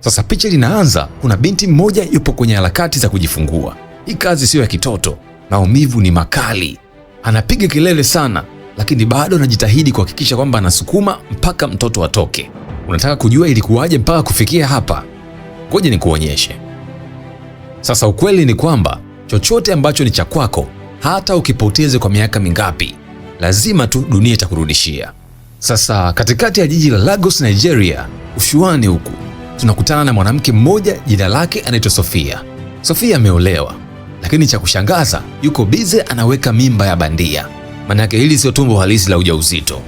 Sasa picha linaanza, kuna binti mmoja yupo kwenye harakati za kujifungua. Hii kazi sio ya kitoto, maumivu ni makali. Anapiga kelele sana, lakini bado anajitahidi kuhakikisha kwamba anasukuma mpaka mtoto atoke. Unataka kujua ilikuwaje mpaka kufikia hapa? Ngoja nikuonyeshe. Sasa ukweli ni kwamba chochote ambacho ni cha kwako, hata ukipoteze kwa miaka mingapi, lazima tu dunia itakurudishia. Sasa katikati ya jiji la Lagos, Nigeria, ushuani huku, tunakutana na mwanamke mmoja, jina lake anaitwa Sofia. Sofia ameolewa, lakini cha kushangaza yuko bize anaweka mimba ya bandia. Manake hili sio tumbo halisi la ujauzito.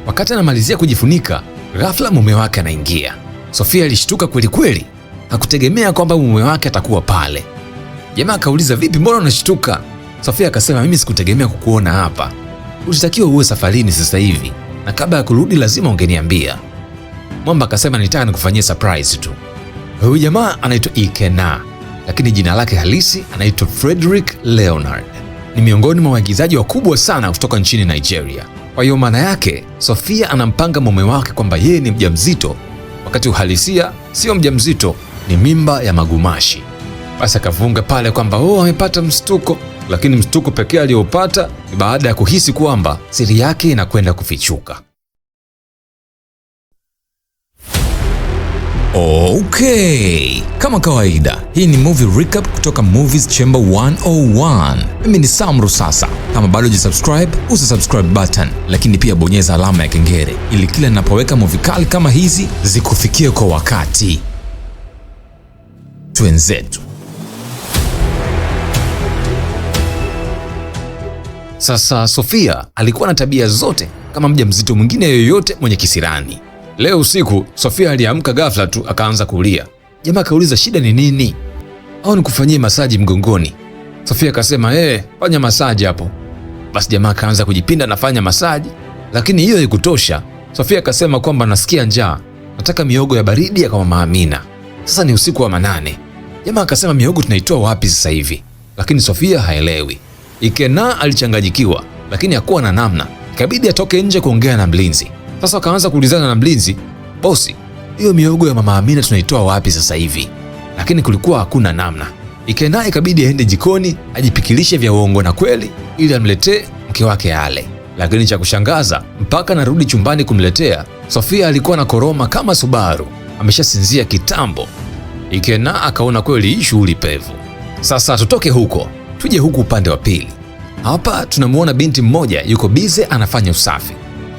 Wakati anamalizia kujifunika, ghafla mume wake anaingia. Sofia alishtuka kweli kweli, hakutegemea kwamba mume wake atakuwa pale. Jamaa akauliza, vipi, mbona unashtuka? Sofia akasema, mimi sikutegemea kukuona hapa. Ulitakiwa uwe safarini sasa hivi, na kabla ya kurudi lazima ungeniambia. Mwamba akasema, nitaka nikufanyie surprise tu. Huyu jamaa anaitwa Ikena, lakini jina lake halisi anaitwa Frederick Leonard. Ni miongoni mwa waigizaji wakubwa sana kutoka nchini Nigeria. Kwa hiyo maana yake Sofia anampanga mume wake kwamba yeye ni mjamzito, wakati uhalisia sio mjamzito, ni mimba ya magumashi. Basi akavunga pale kwamba amepata mshtuko, lakini mshtuko pekee aliyopata ni baada ya kuhisi kwamba siri yake inakwenda kufichuka. Okay, kama kawaida, hii ni movie recap kutoka Movies Chamber 101. Mimi ni Sam Rusasa. Kama bado hujasubscribe, usisubscribe button, lakini pia bonyeza alama ya kengele ili kila ninapoweka movie kali kama hizi zikufikie kwa wakati. Twenzetu. Sasa Sofia alikuwa na tabia zote kama mjamzito mwingine yoyote mwenye kisirani. Leo usiku Sofia aliamka ghafla tu akaanza kulia. Jamaa akauliza, shida ni nini? Au nikufanyie masaji mgongoni? Sofia akasema, fanya masaji hapo. Basi jamaa akaanza kujipinda nafanya masaji, lakini hiyo haikutosha. Sofia akasema kwamba nasikia njaa, nataka miogo ya baridi ya kama Mama Amina. Sasa ni usiku wa manane. Jamaa akasema, miogo tunaitoa wapi sasa hivi? Lakini Sofia haelewi. Ikena alichanganyikiwa, lakini hakuwa na namna. Ikabidi atoke nje kuongea na mlinzi. Sasa akaanza kuulizana na mlinzi, bosi, hiyo miogo ya Mama Amina tunaitoa wapi sasa hivi? Lakini kulikuwa hakuna namna. Ikena ikabidi aende jikoni ajipikilishe vya uongo na kweli ili amletee mke wake ale. Lakini cha kushangaza, mpaka narudi chumbani kumletea, Sofia alikuwa na koroma kama Subaru, ameshasinzia kitambo. Ikena akaona kweli hii shughuli pevu. Sasa tutoke huko, tuje huku upande wa pili. Hapa tunamuona binti mmoja yuko bize anafanya usafi.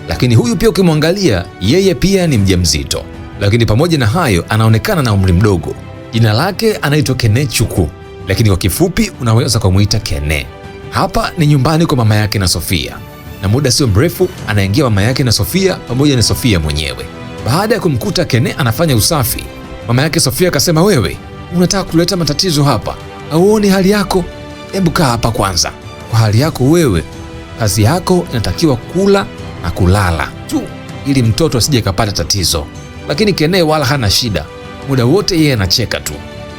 Lakini huyu pia ukimwangalia, yeye pia ni mjamzito. Lakini pamoja na hayo anaonekana na umri mdogo. Jina lake anaitwa Kenechukwu, lakini kwa kifupi unaweza kumuita Kene. Hapa ni nyumbani kwa mama yake na Sofia. Na muda sio mrefu anaingia mama yake na Sofia pamoja na Sofia mwenyewe. Baada ya kumkuta Kene anafanya usafi, mama yake Sofia akasema, wewe unataka kuleta matatizo hapa? Hauoni hali yako? Hebu kaa hapa kwanza. Kwa hali yako wewe, kazi yako inatakiwa kula na kulala tu ili mtoto asije kapata tatizo. Lakini Kene wala hana shida, muda wote yeye anacheka tu.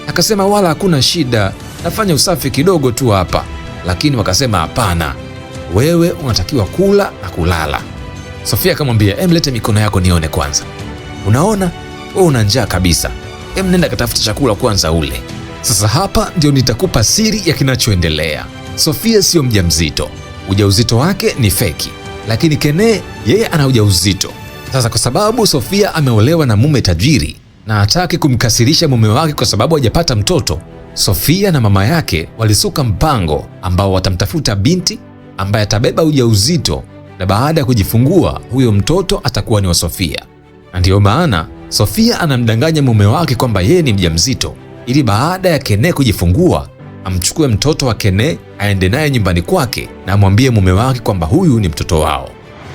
Akasema, wala hakuna shida, nafanya usafi kidogo tu hapa. Lakini wakasema, hapana, wewe unatakiwa kula na kulala. Sofia akamwambia, lete mikono yako nione kwanza. Unaona wewe una njaa kabisa, nenda katafuta chakula kwanza ule. Sasa hapa ndio nitakupa siri ya kinachoendelea. Sofia sio mjamzito, ujauzito wake ni feki. Lakini Kene yeye ana ujauzito. Sasa kwa sababu Sofia ameolewa na mume tajiri na hataki kumkasirisha mume wake kwa sababu hajapata mtoto, Sofia na mama yake walisuka mpango ambao watamtafuta binti ambaye atabeba ujauzito, na baada ya kujifungua huyo mtoto atakuwa ni wa Sofia. Na ndiyo maana Sofia anamdanganya mume wake kwamba yeye ni mjamzito ili baada ya Kene kujifungua amchukue mtoto wa Kene aende naye nyumbani kwake na amwambie mume wake kwamba huyu ni mtoto wao.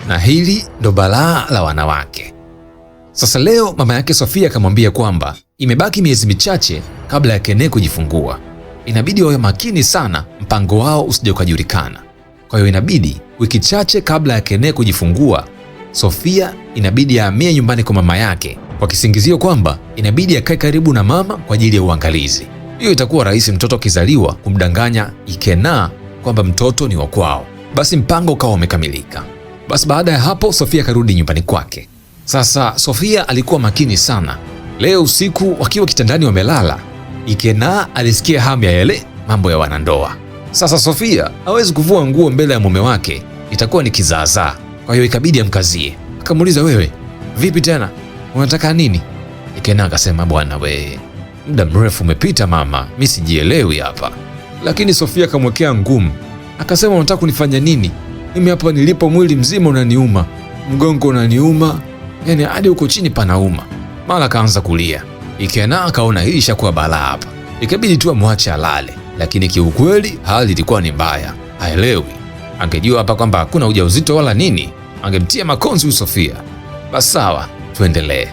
Na hili ndo balaa la wanawake. Sasa leo mama yake Sofia akamwambia kwamba imebaki miezi michache kabla ya Kene kujifungua. Inabidi wawe makini sana mpango wao usije ukajulikana. Kwa hiyo inabidi wiki chache kabla ya Kene kujifungua, Sofia inabidi ahamie nyumbani kwa mama yake kwa kisingizio kwamba inabidi akae karibu na mama kwa ajili ya uangalizi. Hiyo itakuwa rahisi mtoto akizaliwa kumdanganya Ikena kwamba mtoto ni wa kwao. Basi mpango ukawa umekamilika. Basi baada ya hapo Sofia karudi nyumbani kwake. Sasa Sofia alikuwa makini sana. Leo usiku wakiwa kitandani wamelala, Ikena alisikia hamu ya yale mambo ya wanandoa. Sasa Sofia hawezi kuvua nguo mbele ya mume wake, itakuwa ni kizaazaa. Kwa hiyo ikabidi amkazie. Akamuuliza, wewe vipi tena, unataka nini? Ikena akasema, bwana we, muda mrefu umepita mama, mimi sijielewi hapa. Lakini Sofia akamwekea ngumu, akasema, unataka kunifanya nini? Mimi hapa nilipo mwili mzima unaniuma, mgongo unaniuma, yani hadi huko chini panauma. Mara akaanza kulia. Ikena akaona hii ishakuwa balaa hapa, ikabidi tu amwache alale. Lakini kiukweli hali ilikuwa ni mbaya, haelewi. Angejua hapa kwamba hakuna ujauzito wala nini, angemtia makonzi Sofia. Basi sawa, tuendelee.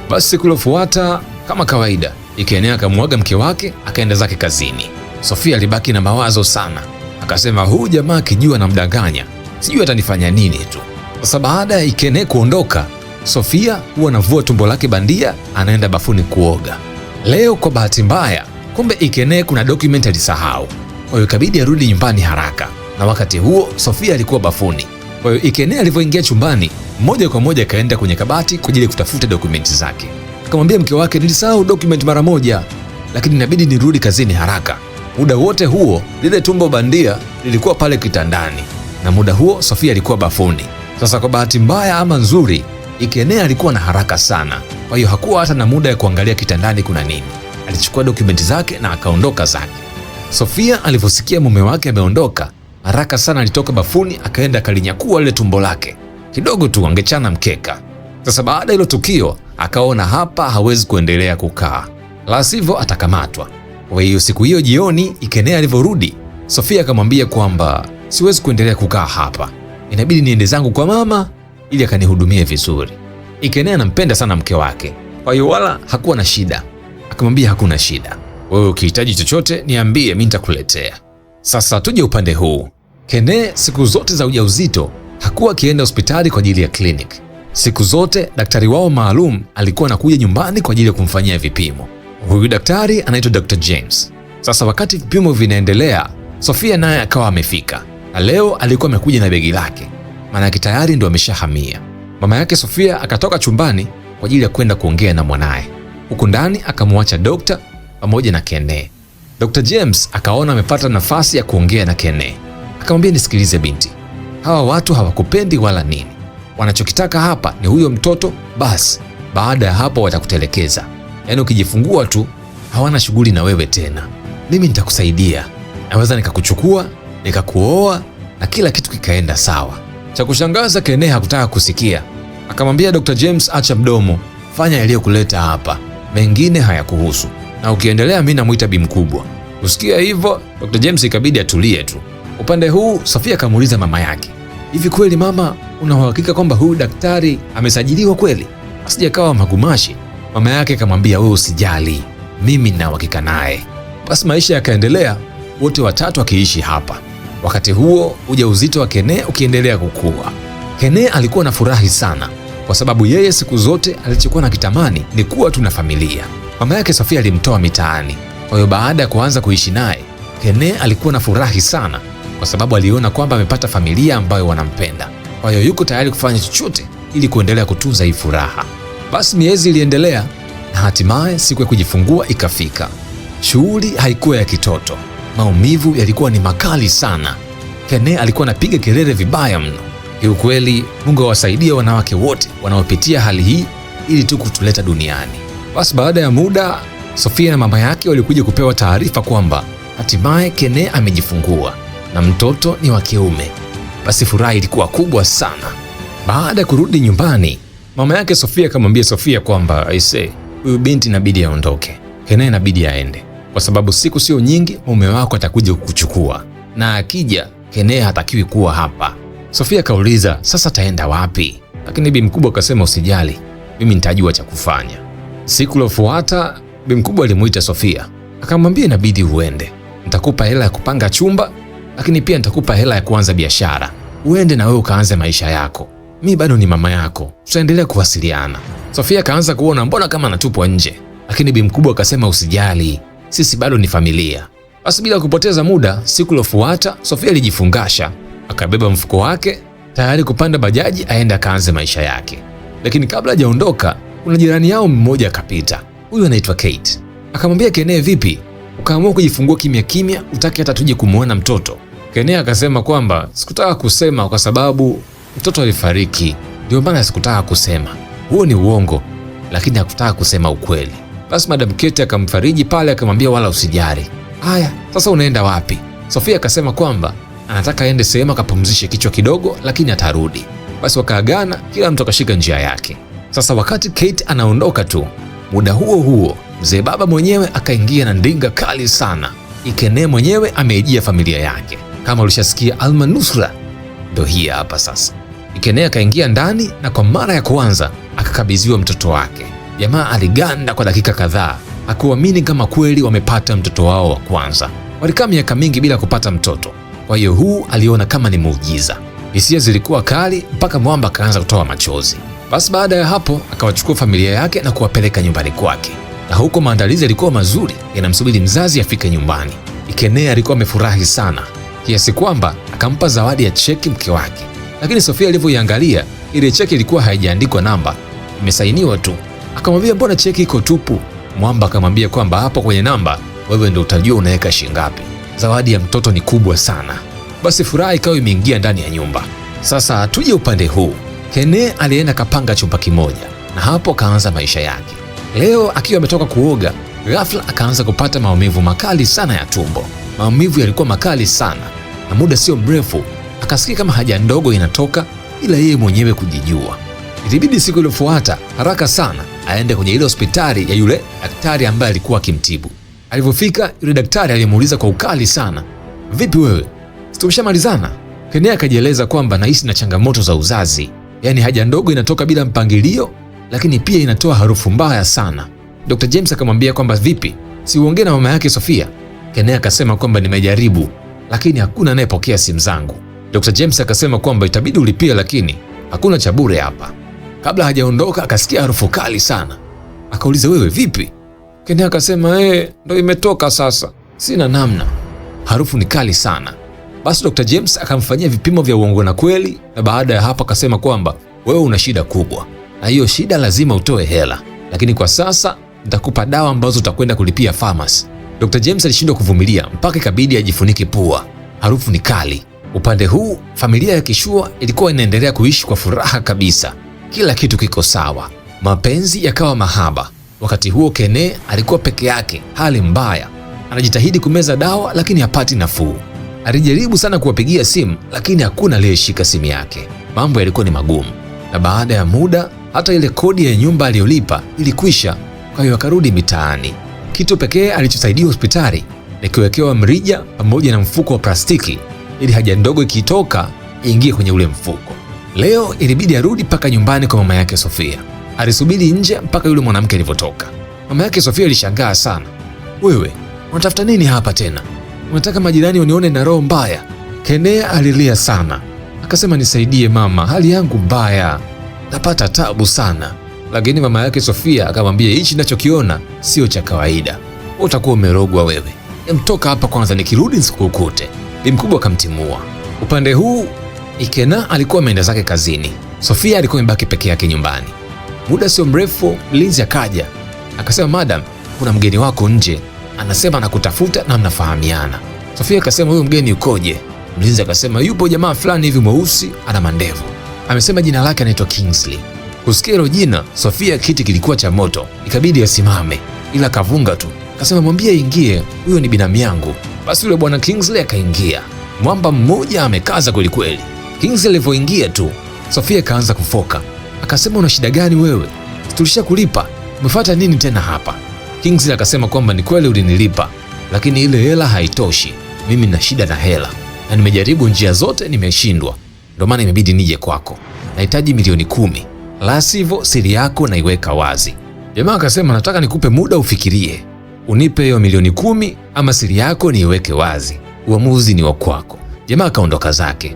Basi siku iliyofuata kama kawaida, Ikena akamwaga mke wake akaenda zake kazini. Sofia alibaki na mawazo sana, akasema huyu jamaa akijua namdanganya, sijui atanifanya nini tu. Sasa baada ya Ikena kuondoka, Sofia huwa anavua tumbo lake bandia, anaenda bafuni kuoga. Leo kwa bahati mbaya, kumbe Ikena kuna document alisahau, kwa hiyo ikabidi arudi nyumbani haraka, na wakati huo Sofia alikuwa bafuni. Kwa hiyo Ikena alivyoingia chumbani, moja kwa moja akaenda kwenye kabati kwa ajili ya kutafuta dokumenti zake. Akamwambia mke wake, nilisahau document mara moja, lakini inabidi nirudi kazini haraka. Muda wote huo lile tumbo bandia lilikuwa pale kitandani, na muda huo Sofia alikuwa bafuni. Sasa kwa bahati mbaya ama nzuri, Ikena alikuwa na haraka sana, kwa hiyo hakuwa hata na muda ya kuangalia kitandani kuna nini. Alichukua dokumenti zake na akaondoka zake. Sofia alivyosikia mume wake ameondoka, haraka sana alitoka bafuni akaenda akalinyakua lile tumbo lake. Kidogo tu angechana mkeka. Sasa baada hilo tukio, akaona hapa hawezi kuendelea kukaa, la sivyo atakamatwa. Kwa hiyo siku hiyo jioni, Ikena alivyorudi, Sofia akamwambia kwamba siwezi kuendelea kukaa hapa, inabidi niende zangu kwa mama ili akanihudumie vizuri. Ikena anampenda sana mke wake, kwa hiyo wala hakuwa na shida. Akamwambia hakuna shida, wewe ukihitaji chochote niambie, mimi nitakuletea. Sasa tuje upande huu. Kene siku zote za ujauzito hakuwa akienda hospitali kwa ajili ya clinic. Siku zote daktari wao maalum alikuwa anakuja nyumbani kwa ajili ya kumfanyia vipimo. Huyu daktari anaitwa Dr. James. Sasa wakati vipimo vinaendelea, Sofia naye akawa amefika, na leo alikuwa amekuja na begi lake, maana tayari ndo ameshahamia. Mama yake Sofia akatoka chumbani kwa ajili ya kwenda kuongea na mwanaye. Huku ndani akamwacha dokta pamoja na Kene. Dr. James akaona amepata nafasi ya kuongea na Kene. Akamwambia, nisikilize binti, hawa watu hawakupendi wala nini, wanachokitaka hapa ni huyo mtoto basi. Baada ya hapo watakutelekeza, yaani ukijifungua tu hawana shughuli na wewe tena. Mimi nitakusaidia, naweza nikakuchukua nikakuoa na kila kitu kikaenda sawa. Cha kushangaza, Kene hakutaka kusikia. Akamwambia Dr. James, acha mdomo, fanya yaliyokuleta hapa, mengine hayakuhusu, na ukiendelea mimi namuita bi mkubwa. Usikia hivyo, Dr. James ikabidi atulie tu. Upande huu Sofia akamuuliza mama yake, hivi kweli mama, una uhakika kwamba huyu daktari amesajiliwa kweli, asije kawa magumashi? Mama yake akamwambia, wewe usijali, mimi nina uhakika naye. Basi maisha yakaendelea, wote watatu wakiishi hapa. Wakati huo ujauzito wa Kene ukiendelea kukua. Kene alikuwa na furahi sana, kwa sababu yeye siku zote alichokuwa na kitamani ni kuwa tu na familia. Mama yake Sofia alimtoa mitaani, kwa hiyo baada ya kuanza kuishi naye, Kene alikuwa na furahi sana, kwa sababu aliona kwamba amepata familia ambayo wanampenda. Kwa hiyo yuko tayari kufanya chochote ili kuendelea kutunza hii furaha. Basi miezi iliendelea na hatimaye siku ya kujifungua ikafika. Shughuli haikuwa ya kitoto, maumivu yalikuwa ni makali sana. Kene alikuwa anapiga kelele vibaya mno. Kiukweli Mungu awasaidia wanawake wote wanaopitia hali hii ili tu kutuleta duniani. Basi baada ya muda, Sofia na mama yake walikuja kupewa taarifa kwamba hatimaye Kene amejifungua na mtoto ni wa kiume. Basi furaha ilikuwa kubwa sana. Baada ya kurudi nyumbani, mama yake Sofia akamwambia Sofia kwamba aise, huyu binti inabidi aondoke, Kene inabidi aende, kwa sababu siku sio nyingi mume wako atakuja kukuchukua, na akija Kene hatakiwi kuwa hapa. Sofia akauliza sasa taenda wapi? Lakini bi mkubwa akasema usijali, mimi nitajua cha kufanya. Siku iliyofuata bi mkubwa alimuita Sofia, akamwambia inabidi uende, nitakupa hela ya kupanga chumba, lakini pia nitakupa hela ya kuanza biashara, uende na wewe ukaanze maisha yako. Mimi bado ni mama yako, tutaendelea kuwasiliana. Sofia akaanza kuona mbona kama anatupwa nje, lakini bi mkubwa akasema usijali, sisi bado ni familia. Basi bila kupoteza muda, siku iliyofuata Sofia alijifungasha, akabeba mfuko wake tayari kupanda bajaji aende akaanze maisha yake. Lakini kabla hajaondoka, kuna jirani yao mmoja akapita. Huyu anaitwa Kate. Akamwambia Kene, vipi? Ukaamua kujifungua kimya kimya, utaki hata tuje kumuona mtoto? Kene akasema kwamba sikutaka kusema kwa sababu mtoto alifariki, ndio maana sikutaka kusema. Huo ni uongo, lakini hakutaka kusema ukweli. Basi Madam Kate akamfariji pale, akamwambia wala usijali. Haya, sasa unaenda wapi? Sofia akasema kwamba anataka aende sehemu akapumzishe kichwa kidogo, lakini atarudi. Basi wakaagana, kila mtu akashika njia yake. Sasa wakati Kate anaondoka tu, muda huo huo mzee baba mwenyewe akaingia na ndinga kali sana. Ikene mwenyewe ameijia familia yake. Kama ulishasikia Almanusra, ndio hii hapa sasa. Ikene akaingia ndani na kwa mara ya kwanza akakabidhiwa mtoto wake. Jamaa aliganda kwa dakika kadhaa, hakuamini kama kweli wamepata mtoto wao wa kwanza. Walikaa miaka mingi bila kupata mtoto, kwa hiyo huu aliona kama ni muujiza. Hisia zilikuwa kali mpaka mwamba akaanza kutoa machozi. Basi baada ya hapo akawachukua familia yake na kuwapeleka nyumbani kwake, na huko maandalizi yalikuwa mazuri, yanamsubiri mzazi afike nyumbani. Ikene alikuwa amefurahi sana kiasi kwamba akampa zawadi ya cheki mke wake, lakini Sofia alivyoiangalia ile cheki ilikuwa haijaandikwa namba, imesainiwa tu. Akamwambia mbona cheki iko tupu? Mwamba akamwambia kwamba hapo kwenye namba wewe ndio utajua unaweka shilingi ngapi. Zawadi ya mtoto ni kubwa sana. Basi furaha ikawa imeingia ndani ya nyumba. Sasa tuje upande huu. Kene alienda kapanga chumba kimoja na hapo akaanza maisha yake. Leo akiwa ametoka kuoga, ghafla akaanza kupata maumivu makali sana ya tumbo. Maumivu yalikuwa makali sana na muda sio mrefu akasikia kama haja ndogo inatoka ila yeye mwenyewe kujijua. Ilibidi siku iliyofuata haraka sana aende kwenye ile hospitali ya yule daktari ambaye alikuwa akimtibu. Alipofika yule daktari alimuuliza kwa ukali sana, vipi wewe? Tumeshamalizana? Kene akajieleza kwamba nahisi na changamoto za uzazi, yaani haja ndogo inatoka bila mpangilio, lakini pia inatoa harufu mbaya sana. Dr. James akamwambia kwamba vipi, si uongee na mama yake Sofia? Kene akasema kwamba nimejaribu, lakini hakuna anayepokea simu zangu. Dr. James akasema kwamba itabidi ulipie, lakini hakuna cha bure hapa. Kabla hajaondoka akasikia harufu kali sana. Akauliza wewe vipi? Kene akasema ndo imetoka sasa, sina namna, harufu ni kali sana. Basi Dr. James akamfanyia vipimo vya uongo na kweli, na baada ya hapo akasema kwamba wewe una shida kubwa na hiyo shida lazima utoe hela, lakini kwa sasa nitakupa dawa ambazo utakwenda kulipia pharmacy. Dr. James alishindwa kuvumilia mpaka ikabidi ajifunike pua. Harufu ni kali. Upande huu familia ya Kishua ilikuwa inaendelea kuishi kwa furaha kabisa. Kila kitu kiko sawa. Mapenzi yakawa mahaba. Wakati huo Kene alikuwa peke yake, hali mbaya. Anajitahidi kumeza dawa lakini hapati nafuu. Alijaribu sana kuwapigia simu lakini hakuna aliyeshika simu yake. Mambo yalikuwa ni magumu. Na baada ya muda hata ile kodi ya nyumba aliyolipa ilikwisha, kwa hiyo akarudi mitaani. Kitu pekee alichosaidia hospitali ni kuwekewa mrija pamoja na mfuko wa plastiki ili haja ndogo ikitoka iingie kwenye ule mfuko. Leo ilibidi arudi mpaka nyumbani kwa mama yake Sofia. Alisubiri nje mpaka yule mwanamke alivyotoka. Mama yake Sofia alishangaa sana. Wewe, unatafuta nini hapa tena? Unataka majirani wanione na roho mbaya? Kene alilia sana. Akasema nisaidie mama, hali yangu mbaya. Napata tabu sana. Lakini mama yake Sofia akamwambia hichi ninachokiona sio cha kawaida. Utakuwa umerogwa wewe. Mtoka hapa kwanza, nikirudi nisikukute. Bi mkubwa akamtimua. Upande huu Ikena alikuwa ameenda zake kazini. Sofia alikuwa imebaki peke yake nyumbani. Muda sio mrefu mlinzi akaja. Akasema madam, kuna mgeni wako nje. Anasema anakutafuta na mnafahamiana. Sofia akasema huyo mgeni ukoje? Mlinzi akasema yupo jamaa fulani hivi mweusi, ana mandevu. Amesema jina lake anaitwa Kingsley. Kusikia hilo jina, Sofia kiti kilikuwa cha moto. Ikabidi asimame, ila kavunga tu. Akasema mwambie aingie, huyo ni binamu yangu. Basi yule bwana Kingsley akaingia. Mwamba mmoja amekaza kweli kweli. Kingsley alivyoingia tu, Sofia kaanza kufoka. Akasema una shida gani wewe? Tulishakulipa. Umefuata nini tena hapa? Kingsley akasema kwamba ni kweli ulinilipa, lakini ile hela haitoshi. Mimi nina shida na hela na nimejaribu njia zote nimeshindwa. Ndio maana imebidi nije kwako. Nahitaji milioni 10. La sivyo siri yako naiweka wazi. Jamaa akasema nataka nikupe muda ufikirie. Unipe hiyo milioni 10 ama siri yako niiweke wazi. Uamuzi ni wa kwako. Jamaa akaondoka zake.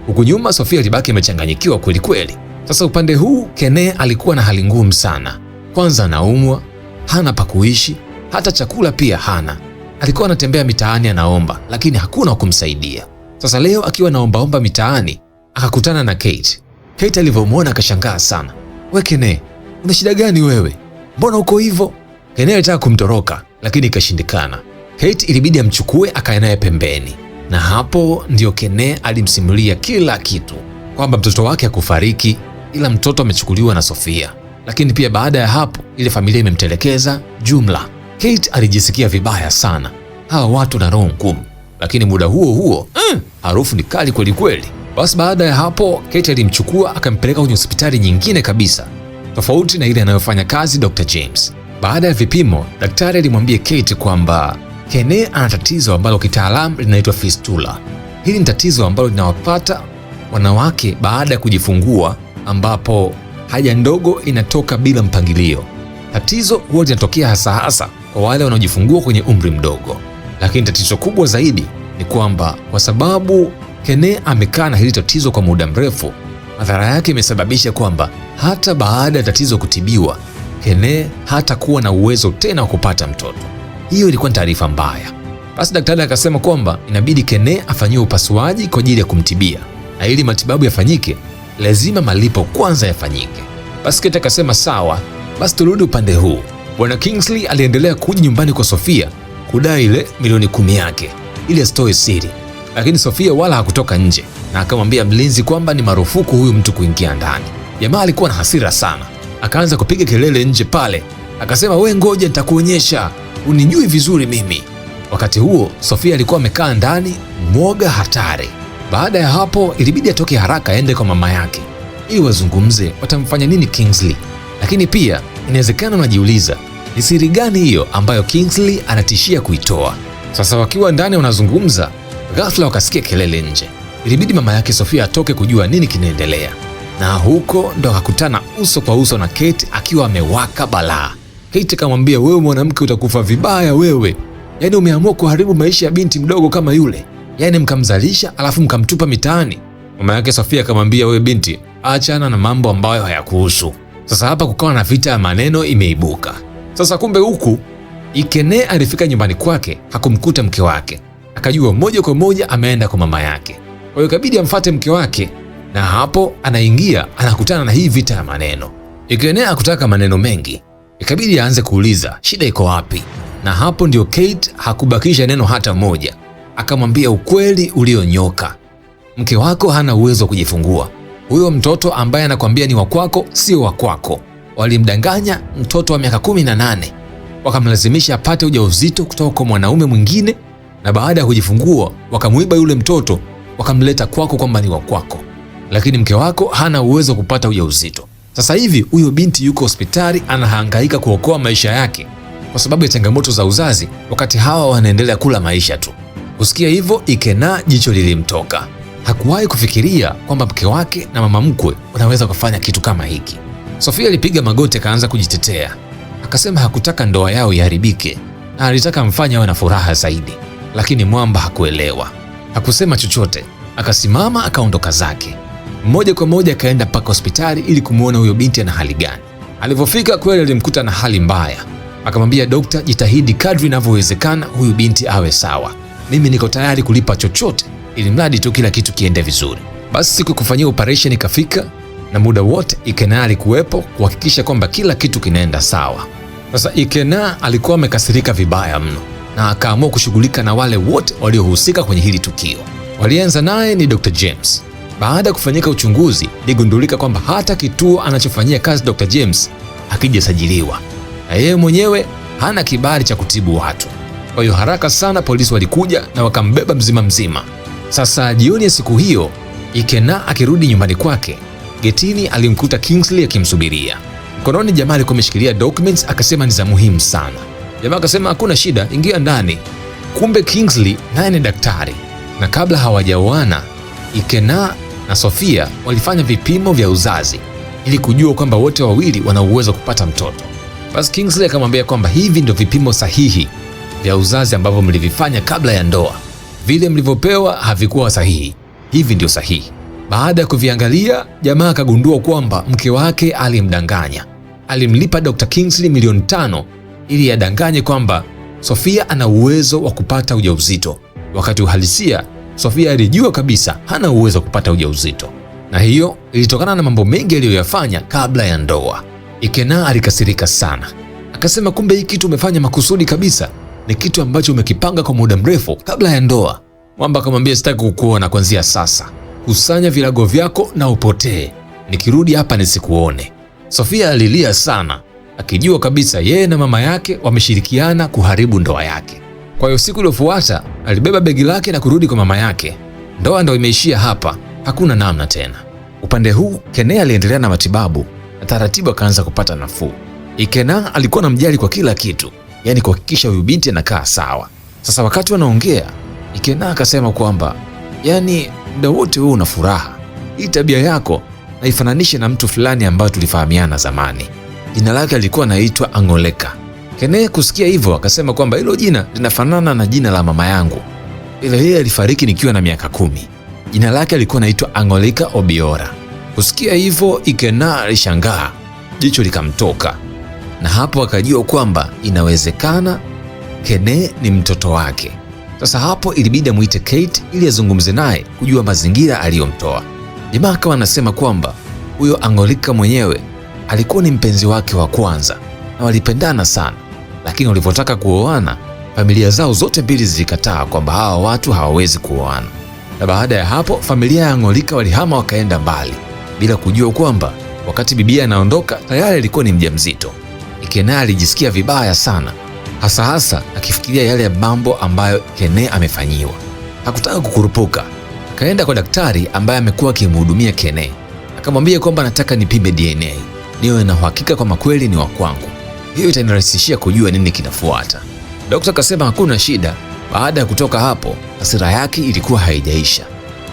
Huku nyuma Sofia alibaki amechanganyikiwa kweli kweli. Sasa upande huu Kene alikuwa na hali ngumu sana. Kwanza anaumwa, hana pa kuishi, hata chakula pia hana. Alikuwa anatembea mitaani anaomba, lakini hakuna wa kumsaidia. Sasa leo akiwa naombaomba mitaani, akakutana na Kate. Kate alivyomwona akashangaa sana. We Kene, una shida gani wewe? Mbona uko hivyo? Kene alitaka kumtoroka lakini ikashindikana. Kate ilibidi amchukue akae naye pembeni, na hapo ndio Kene alimsimulia kila kitu, kwamba mtoto wake hakufariki ila mtoto amechukuliwa na Sofia. Lakini pia baada ya hapo ile familia imemtelekeza jumla. Kate alijisikia vibaya sana, hawa watu na roho ngumu, lakini muda huo huo harufu ni kali kweli kweli. Basi baada ya hapo Kate alimchukua akampeleka kwenye hospitali nyingine kabisa, tofauti na ile anayofanya kazi Dr. James. Baada ya vipimo, daktari alimwambia Kate kwamba Kene ana tatizo ambalo kitaalamu linaitwa fistula. Hili ni tatizo ambalo linawapata wanawake baada ya kujifungua, ambapo haja ndogo inatoka bila mpangilio. Tatizo huwa linatokea hasa kwa wale wanaojifungua kwenye umri mdogo, lakini tatizo kubwa zaidi ni kwamba kwa sababu Kene amekaa na hili tatizo kwa muda mrefu, madhara yake imesababisha kwamba hata baada ya tatizo kutibiwa, Kene hatakuwa na uwezo tena wa kupata mtoto. Hiyo ilikuwa ni taarifa mbaya. Basi daktari akasema kwamba inabidi Kene afanyiwe upasuaji kwa ajili ya kumtibia, na ili matibabu yafanyike lazima malipo kwanza yafanyike. Basi Kate akasema sawa, basi turudi upande huu. Bwana Kingsley aliendelea kuja nyumbani kwa Sofia kudai ile milioni 10 yake ili asitoe siri, lakini Sofia wala hakutoka nje, na akamwambia mlinzi kwamba ni marufuku huyu mtu kuingia ndani. Jamaa alikuwa na hasira sana, akaanza kupiga kelele nje pale, akasema we ngoja nitakuonyesha, unijui vizuri mimi. Wakati huo Sofia alikuwa amekaa ndani, mwoga hatari. Baada ya hapo ilibidi atoke haraka aende kwa mama yake ili wazungumze watamfanya nini Kingsley. Lakini pia inawezekana unajiuliza ni siri gani hiyo ambayo Kingsley anatishia kuitoa. Sasa wakiwa ndani wanazungumza, ghafla wakasikia kelele nje. Ilibidi mama yake Sofia atoke kujua nini kinaendelea, na huko ndo akakutana uso kwa uso na Kate akiwa amewaka balaa. Kate akamwambia, wewe mwanamke utakufa vibaya wewe, yaani umeamua kuharibu maisha ya binti mdogo kama yule, yaani mkamzalisha alafu mkamtupa mitaani. Mama yake Sofia akamwambia, wewe binti, achana na mambo ambayo hayakuhusu. Sasa hapa kukawa na vita ya maneno imeibuka. Sasa kumbe huku Kene alifika nyumbani kwake, hakumkuta mke wake, akajua moja kwa moja ameenda kwa mama yake. Kwa hiyo ikabidi amfuate mke wake, na hapo anaingia anakutana na hii vita ya maneno. Kene hakutaka maneno mengi, ikabidi aanze kuuliza shida iko wapi, na hapo ndio Kate hakubakisha neno hata moja, akamwambia ukweli ulionyoka. Mke wako hana uwezo wa kujifungua. Huyo mtoto ambaye anakwambia ni wa kwako sio wa kwako. Walimdanganya mtoto wa miaka 18, wakamlazimisha apate ujauzito kutoka kwa mwanaume mwingine, na baada ya kujifungua wakamuiba yule mtoto wakamleta kwako kwamba ni wa kwako. Lakini mke wako hana uwezo wa kupata ujauzito. Sasa hivi huyo binti yuko hospitali anahangaika kuokoa maisha yake kwa sababu ya changamoto za uzazi, wakati hawa wanaendelea kula maisha tu. Kusikia hivyo Kena jicho lilimtoka. Hakuwahi kufikiria kwamba mke wake na mama mkwe wanaweza kufanya kitu kama hiki. Sofia alipiga magoti akaanza kujitetea. Akasema hakutaka ndoa yao iharibike na alitaka amfanye awe na furaha zaidi. Lakini mwamba hakuelewa. Hakusema chochote. Akasimama akaondoka zake. Moja kwa moja akaenda mpaka hospitali ili kumuona huyo binti ana hali gani. Alipofika kweli alimkuta na hali mbaya. Akamwambia dokta, jitahidi kadri inavyowezekana huyu binti awe sawa. Mimi niko tayari kulipa chochote ili mradi tu kila kitu kiende vizuri. Basi siku kufanyia operation ikafika, na muda wote Kena alikuwepo kuhakikisha kwamba kila kitu kinaenda sawa. Sasa Kena alikuwa amekasirika vibaya mno, na akaamua kushughulika na wale wote waliohusika kwenye hili tukio. Walianza naye ni Dr. James. Baada ya kufanyika uchunguzi, iligundulika kwamba hata kituo anachofanyia kazi Dr. James hakijasajiliwa, na yeye mwenyewe hana kibali cha kutibu watu. Kwa hiyo haraka sana polisi walikuja na wakambeba mzima mzima. Sasa jioni ya siku hiyo, Kena akirudi nyumbani kwake, getini alimkuta Kingsley akimsubiria. Mkononi jamaa alikuwa ameshikilia documents, akasema ni za muhimu sana. Jamaa akasema hakuna shida, ingia ndani. Kumbe Kingsley naye ni daktari, na kabla hawajaoana Kena na Sofia walifanya vipimo vya uzazi ili kujua kwamba wote wawili wana uwezo kupata mtoto. Basi Kingsley akamwambia kwamba hivi ndio vipimo sahihi vya uzazi ambavyo mlivifanya kabla ya ndoa. Vile mlivyopewa havikuwa sahihi, hivi ndio sahihi. Baada ya kuviangalia, jamaa akagundua kwamba mke wake alimdanganya. Alimlipa Dr. Kingsley milioni 5 ili adanganye kwamba Sofia ana uwezo wa kupata ujauzito, wakati uhalisia Sofia alijua kabisa hana uwezo wa kupata ujauzito. Na hiyo ilitokana na mambo mengi aliyoyafanya kabla ya ndoa. Ikena alikasirika sana, akasema kumbe hii kitu umefanya makusudi kabisa, ni kitu ambacho umekipanga kwa muda mrefu kabla ya ndoa. Mwamba akamwambia sitaki kukuona kuanzia sasa, kusanya vilago vyako na upotee, nikirudi hapa nisikuone. Sofia alilia sana, akijua kabisa yeye na mama yake wameshirikiana kuharibu ndoa yake. Kwa hiyo siku iliyofuata alibeba begi lake na kurudi kwa mama yake. Ndoa ndio imeishia hapa, hakuna namna tena. Upande huu Kene aliendelea na matibabu na taratibu akaanza kupata nafuu. Ikena alikuwa anamjali kwa kila kitu, yani kuhakikisha huyu binti anakaa sawa. Sasa wakati wanaongea, Ikena akasema kwamba yani muda wote wewe una furaha, hii tabia yako naifananishe na mtu fulani ambaye tulifahamiana zamani. Jina lake alikuwa anaitwa Angoleka. Kene kusikia hivyo akasema kwamba hilo jina linafanana na jina la mama yangu, ila yeye alifariki nikiwa na miaka 10. Jina lake alikuwa anaitwa Angoleka Obiora. Kusikia hivyo Ikena alishangaa, jicho likamtoka, na hapo akajua kwamba inawezekana Kene ni mtoto wake. Sasa hapo ilibidi amuite Kate ili azungumze naye kujua mazingira aliyomtoa. Jamaa akawa anasema kwamba huyo Angoleka mwenyewe alikuwa ni mpenzi wake wa kwanza na walipendana sana, lakini walipotaka kuoana familia zao zote mbili zilikataa kwamba hawa watu hawawezi kuoana. Na baada ya hapo familia ya Angoleka walihama wakaenda mbali bila kujua kwamba wakati bibia anaondoka tayari alikuwa ni mjamzito. Ikena alijisikia vibaya sana, hasa akifikiria yale mambo ambayo Kene amefanyiwa. Hakutaka kukurupuka, akaenda kwa daktari ambaye amekuwa akimhudumia Kene, akamwambia kwamba nataka nipime DNA niwe na uhakika kwamba kweli ni wa kwangu, hiyo itanirahisishia kujua nini kinafuata. Daktari akasema hakuna shida. Baada ya kutoka hapo, hasira yake ilikuwa haijaisha.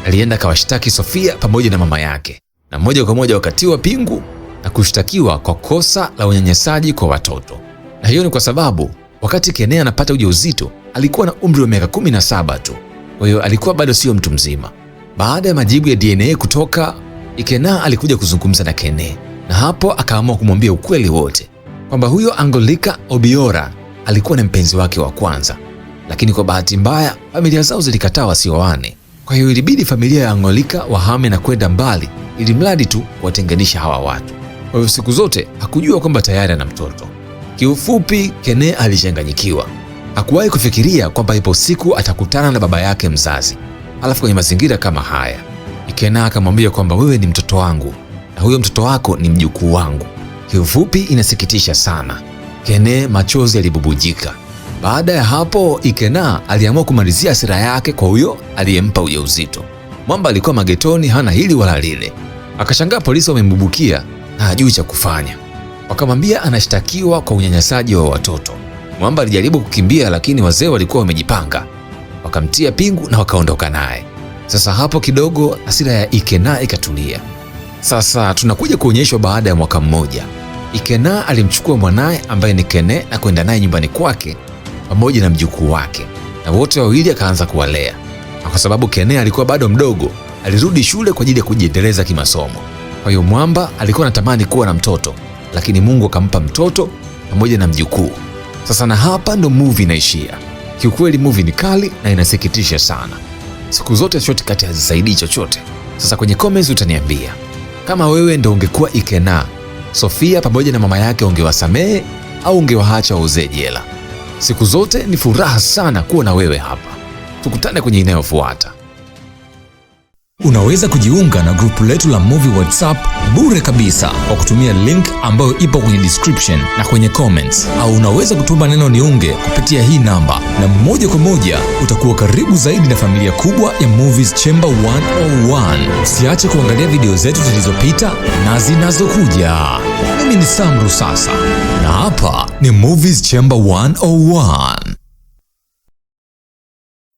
Alienda kawashtaki Sofia pamoja na mama yake, na moja kwa moja wakatiwa pingu na kushtakiwa kwa kosa la unyanyasaji kwa watoto. Na hiyo ni kwa sababu wakati Kene anapata ujauzito alikuwa na umri wa miaka 17 tu, kwa hiyo alikuwa bado sio mtu mzima. Baada ya majibu ya DNA kutoka, Ikena alikuja kuzungumza na Kene, na hapo akaamua kumwambia ukweli wote kwamba huyo Angoleka Obiora alikuwa ni mpenzi wake wa kwanza, lakini kwa bahati mbaya familia zao zilikataa wasioane. Kwa hiyo ilibidi familia ya Angoleka wahame na kwenda mbali ili mradi tu watenganisha hawa watu. Kwa hiyo siku zote hakujua kwamba tayari ana mtoto. Kiufupi, Kene alichanganyikiwa. Hakuwahi kufikiria kwamba ipo siku atakutana na baba yake mzazi, alafu kwenye mazingira kama haya. Ikena akamwambia kwamba wewe ni mtoto wangu na huyo mtoto wako ni mjukuu wangu. Kiufupi, inasikitisha sana. Kene machozi alibubujika. Baada ya hapo, Ikena aliamua kumalizia hasira yake kwa huyo aliyempa ujauzito. Mwamba alikuwa magetoni, hana hili wala lile. Akashangaa polisi wamembubukia na hajui cha kufanya. Wakamwambia anashtakiwa kwa unyanyasaji wa watoto. Mwamba alijaribu kukimbia, lakini wazee walikuwa wamejipanga, wakamtia pingu na wakaondoka naye. Sasa hapo kidogo hasira ya Ikena ikatulia. Sasa tunakuja kuonyeshwa baada ya mwaka mmoja. Ikena alimchukua mwanaye ambaye ni Kene na kwenda naye nyumbani kwake pamoja na mjukuu wake, na wote wawili akaanza kuwalea. Na kwa sababu Kene alikuwa bado mdogo, alirudi shule kwa ajili ya kujiendeleza kimasomo. Kwa hiyo Mwamba alikuwa anatamani kuwa na mtoto, lakini Mungu akampa mtoto pamoja na mjukuu. Sasa na hapa ndo movie inaishia. Kiukweli movie ni kali na inasikitisha sana. Siku zote shortcut hazisaidii chochote. Sasa kwenye comments utaniambia kama wewe ndo ungekuwa Ikena, Sofia pamoja na mama yake ungewasamehe au ungewaacha wauze jela? Siku zote ni furaha sana kuwa na wewe hapa. Tukutane kwenye inayofuata. Unaweza kujiunga na grupu letu la Movie WhatsApp bure kabisa kwa kutumia link ambayo ipo kwenye description na kwenye comments, au unaweza kutuma neno niunge kupitia hii namba, na moja kwa moja utakuwa karibu zaidi na familia kubwa ya Movies Chamber 101. Usiache kuangalia video zetu zilizopita na zinazokuja. Mimi ni Sam Rusasa na hapa ni Movies Chamber 101.